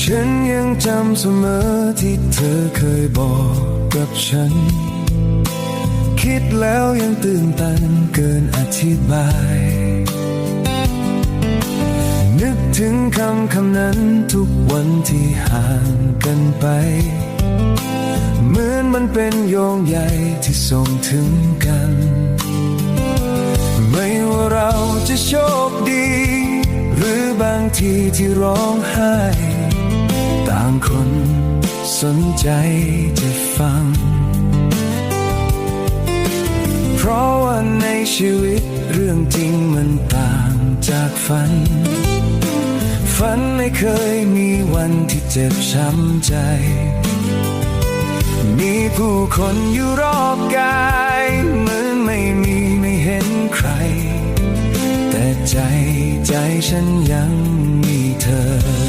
ฉันยังจำเสมอที่เธอเคยบอกกับฉันคิดแล้วยังตื่นตันเกินอธิบายนึกถึงคำนั้นทุกวันที่ห่างกันไปเหมือนมันเป็นโยงใยที่ส่งถึงกันไม่ว่าเราจะโชคดีหรือบางทีที่ร้องไห้ต่างคนสนใจจะฟังเพราะว่าในชีวิตเรื่องจริงมันต่างจากฝันไม่เคยมีวันที่เจ็บช้ำใจมีผู้คนอยู่รอบกายเหมือนไม่เห็นใครแต่ใจฉันยังมีเธอ